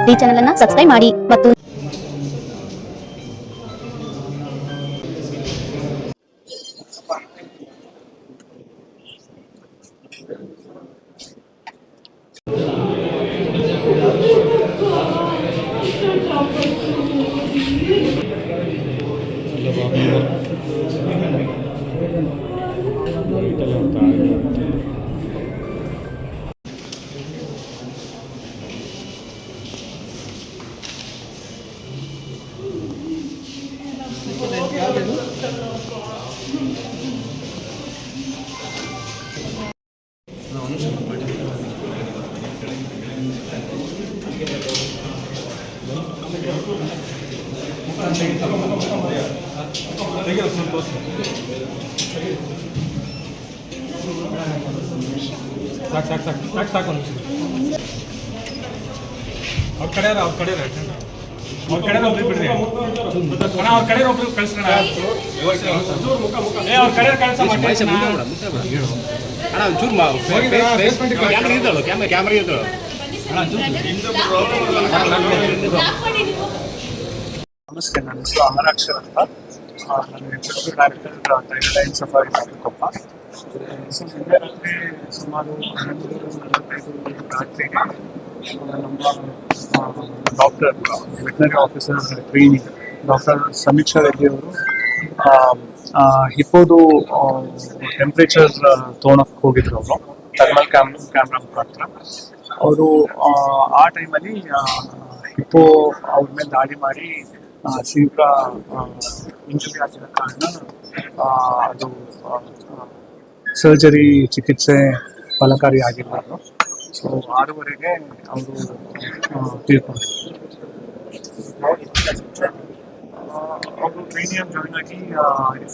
ಈ ಚಾನೆಲ್ ಅನ್ನು ಸಬ್ಸ್ಕ್ರೈಬ್ ಮಾಡಿ ಮತ್ತು ಸಾಕು ಅವ್ರ ಕಡೆ ಅವ್ರ ಕಡೆ ಒಬ್ರು ಬಿಡ್ರಿ ಅವ್ರ ಕಡೆ ಒಬ್ರು ಕಳ್ಸ್ಕೊಣ ಅವ್ರ ಕಡೆ ಕಳ್ಸ ಕ್ಯಾಮ್ರಾ ಇದ್ದಳು ನಮಸ್ತೆ, ನನ್ನ ಹೆಸರು ಅಮರಾಕ್ಷರ್ ಅಂತ. ನಾನು executive director tiger line safari ತಾಲೂಕಪ್ಪ. ನಿನ್ನೆ ರಾತ್ರಿ ಸುಮಾರು 11:45 ರಾತ್ರಿಗೆ ನಮ್ಮ doctor veterinary officer training doctor Samiksha Reddy ಅವರು ಹಿಪ್ಪೋದು ಟೆಂಪ್ರೇಚರ್ ತೊಗೊಳಕ್ಕೆ ಹೋಗಿದ್ರು. ಅವರು ಥರ್ಮಲ್ ಕ್ಯಾಮ್ರಾ ಮುಖಾಂತರ ಅವರು ಆ ಟೈಮಲ್ಲಿ ಹಿಪ್ಪೋ ಅವ್ರ ಮೇಲೆ ದಾಳಿ ಮಾಡಿ ತೀವ್ರ ಇಂಜುರಿ ಆಗಿರೋ ಕಾರಣ ಅದು ಸರ್ಜರಿ ಚಿಕಿತ್ಸೆ ಫಲಕಾರಿ ಆಗಿಲ್ಲ. ಸೊ 6:00 ಅವರು ತೀರ್ಕೊಂಡ್ರು. ಅವರು ಟ್ರೈನಿಂಗ್ ಜಾಯ್ನ್ ಆಗಿ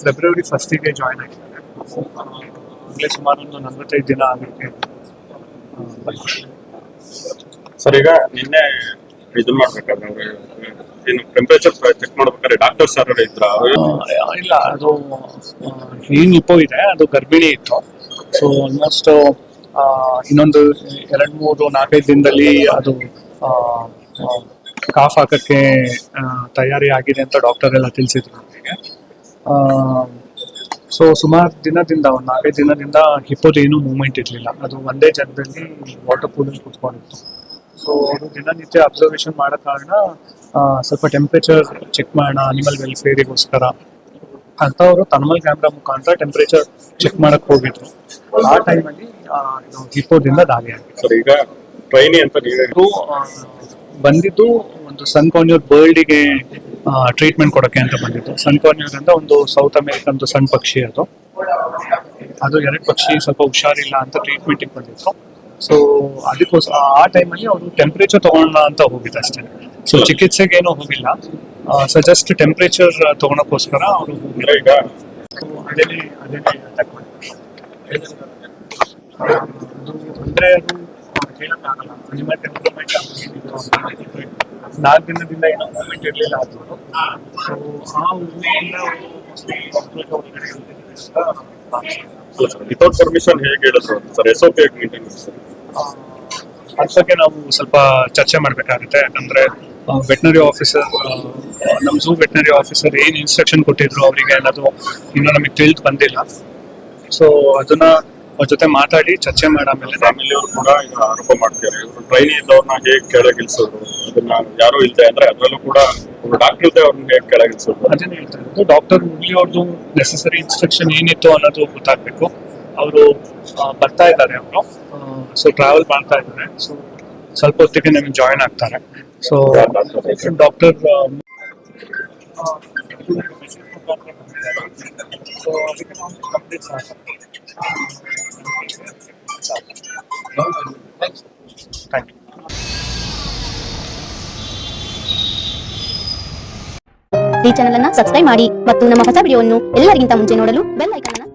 ಫೆಬ್ರವರಿ 1 ಜಾಯ್ನ್ ಆಗಿದ್ದಾರೆ. ಅಂದರೆ ಸುಮಾರು ಒಂದು 45 ದಿನ ಆಗುತ್ತೆ. ಸರ್, ಈಗ ನಿನ್ನೆ ಇದು ಮಾಡ್ಬೇಕಾದ್ರೆ ಏನು ಟೆಂಪರೇಚರ್ ಚೆಕ್ ಮಾಡ್ಬೇಕಾದ್ರೆ ಡಾಕ್ಟರ್ ಸರ್ ಇದ್ರ? ಇಲ್ಲ, ಅದು ಏನ್ ಹಿಪ್ಪೋ ಇದೆ ಅದು ಗರ್ಭಿಣಿ ಇತ್ತು. ಸೊ ಆಲ್ಮೋಸ್ಟ್ ಇನ್ನೊಂದು 2-3-4 ದಿನದಲ್ಲಿ ಅದು ಕಾಫ್ ಹಾಕಕ್ಕೆ ತಯಾರಿ ಆಗಿದೆ ಅಂತ ಡಾಕ್ಟರ್ ಎಲ್ಲ ತಿಳಿಸಿದ್ರು ನಮಗೆ. ಸೊ ಸುಮಾರು ದಿನದಿಂದ ಒಂದು 4-5 ದಿನದಿಂದ ಹಿಪ್ಪೋದು ಏನೂ ಮೂವ್ಮೆಂಟ್ ಇರಲಿಲ್ಲ. ಅದು ಒಂದೇ ಜಾಗದಲ್ಲಿ ವಾಟರ್ ಪೂಲಲ್ಲಿ ಕೂತ್ಕೊಂಡಿತ್ತು. ಸೊ ಅವರು ದಿನನಿತ್ಯ ಅಬ್ಸರ್ವೇಷನ್ ಮಾಡೋ ಕಾರಣ ಸ್ವಲ್ಪ ಟೆಂಪ್ರೇಚರ್ ಚೆಕ್ ಮಾಡೋಣ ಅನಿಮಲ್ ವೆಲ್ಫೇರಿಗೋಸ್ಕರ ಅಂತ ಅವರು ಥರ್ಮಲ್ ಕ್ಯಾಮ್ರಾ ಮುಖಾಂತರ ಟೆಂಪ್ರೇಚರ್ ಚೆಕ್ ಮಾಡಕ್ ಹೋಗಿದ್ರು. ಆ ಟೈಮಲ್ಲಿ ಇದು ಹಿಪ್ಪೋದಿಂದ ದಾಳಿ ಆಗಿದೆ. ಸರ್, ಈಗ ಟ್ರೈನಿ ಅಂತ ಬಂದಿದ್ದು ಒಂದು ಸನ್ ಕಾರ್ನ್ಯೂರ್ ಬರ್ಡಿಗೆ ಟ್ರೀಟ್ಮೆಂಟ್ ಕೊಡೋಕ್ಕೆ ಅಂತ ಬಂದಿತ್ತು. ಸನ್ ಕಾರ್ನ್ಯೂರ್ ಅಂತ ಒಂದು ಸೌತ್ ಅಮೆರಿಕನ್ ಸಣ್ಣ ಪಕ್ಷಿ, ಅದು 2 ಪಕ್ಷಿ ಸ್ವಲ್ಪ ಹುಷಾರಿಲ್ಲ ಅಂತ ಟ್ರೀಟ್ಮೆಂಟಿಗೆ ಬಂದಿತ್ತು. ಸೊ ಅದಕ್ಕೋಸ್ಕರ ಆ ಟೈಮಲ್ಲಿ ಅವರು ಟೆಂಪ್ರೇಚರ್ ತಗೊಳ್ಳೋಣ ಅಂತ ಹೋಗಿದ್ದು ಅಷ್ಟೇ. ಸೊ ಚಿಕಿತ್ಸೆಗೆ ಏನೂ ಹೋಗಿಲ್ಲ. ಸೊ ಜಸ್ಟ್ ಟೆಂಪ್ರೇಚರ್ ತಗೊಳಕ್ಕೋಸ್ಕರ ಅವರು ಹೋಗಿಲ್ಲ. ಈಗ ಅದೇನೇ ಅಟ್ಯಾಕ್ ಮಾಡಿದ್ರು. ಅಂದರೆ ಅದು ಹೇಳಕ್ಕಾಗಲ್ಲ. ಅನಿಮಲ್ ಟೆಂಪ್ರಮೆಂಟ್ 4 ದಿನದಿಂದ ಏನೋ ಮೂವ್ಮೆಂಟ್ ಇರಲಿಲ್ಲ ಅದು. ಸೊ ಆ ಉದ್ಮೆಯಿಂದ ವಿತೌಟ್ ಪರ್ಮಿಷನ್ ಹೇಗೆ ಹೇಳಿದ್ರು ಸರ್? SOP ಹೇಗೆ ಮೇಂಟೈನ್ ಮಾಡ್ತಾರೆ? ಅದ್ರ ಬಗ್ಗೆ ನಾವು ಸ್ವಲ್ಪ ಚರ್ಚೆ ಮಾಡಬೇಕಾಗುತ್ತೆ. ಯಾಕಂದ್ರೆ ವೆಟನರಿ ಆಫೀಸರ್, ನಮ್ಮ ಝೂ ವೆಟನರಿ ಆಫೀಸರ್ ಏನು ಇನ್ಸ್ಟ್ರಕ್ಷನ್ ಕೊಟ್ಟಿದ್ರು ಅವರಿಗೆ ಅನ್ನೋದು ಇನ್ನೂ ನಮಗೆ ತಿಳಿದು ಬಂದಿಲ್ಲ. ಸೊ ಅದನ್ನ ಅವ್ರ ಜೊತೆ ಮಾತಾಡಿ ಚರ್ಚೆ ಮಾಡಾಮೇಲೆ ಫ್ಯಾಮಿಲಿಯವರು ಕೂಡ ಈಗ ಆರೋಪ ಮಾಡ್ತಾರೆ, ಇವರು ಟ್ರೈನಿ ಇದ್ದವ್ರನ್ನ ಹೇಗೆ ಕೆಳಗಿಳಿಸೋದು, ಅದನ್ನ ಯಾರು ಇಲ್ಲದೆ ಅಂದ್ರೆ ಅದರಲ್ಲೂ ಕೂಡ ಡಾಕ್ಟರ್ ಇಲ್ಲದೆ ಅವ್ರನ್ನ ಹೇಗೆ ಕೆಳಗಿಳಿಸೋದು, ಅದನ್ನೇ ಹೇಳ್ತಾ ಇರೋದು. ಡಾಕ್ಟರ್ ಮುರಳಿ ಅವ್ರದ್ದು ನೆಸೆಸರಿ ಇನ್ಸ್ಟ್ರಕ್ಷನ್ ಏನಿತ್ತು ಅನ್ನೋದು ಗೊತ್ತಾಗಬೇಕು. ಅವರು ಬರ್ತಾ ಇದ್ದಾರೆ, ಅವರು ಸೊ ಟ್ರಾವೆಲ್ ಮಾಡ್ತಾ ಇದ್ದಾರೆ. ಸೊ ಸ್ವಲ್ಪ ಹೊತ್ತಿಗೆ ನಮಗೆ ಜಾಯಿನ್ ಆಗ್ತಾರೆ. ಸೊ ಡಾಕ್ಟರ್ ಸೊ ಅದಕ್ಕೆ ನಾವು ಕಂಪ್ಲೀಟ್ ಮಾಡ್ತಾರೆ. Thank you. ಈ ಚಾನೆಲ್ ಅನ್ನು ಸಬ್ಸ್ಕ್ರೈಬ್ ಮಾಡಿ ಮತ್ತು ನಮ್ಮ ಹೊಸ ವಿಡಿಯೋವನ್ನು ಎಲ್ಲರಿಗಿಂತ ಮುಂಚೆ ನೋಡಲು ಬೆಲ್ ಐಕಾನ್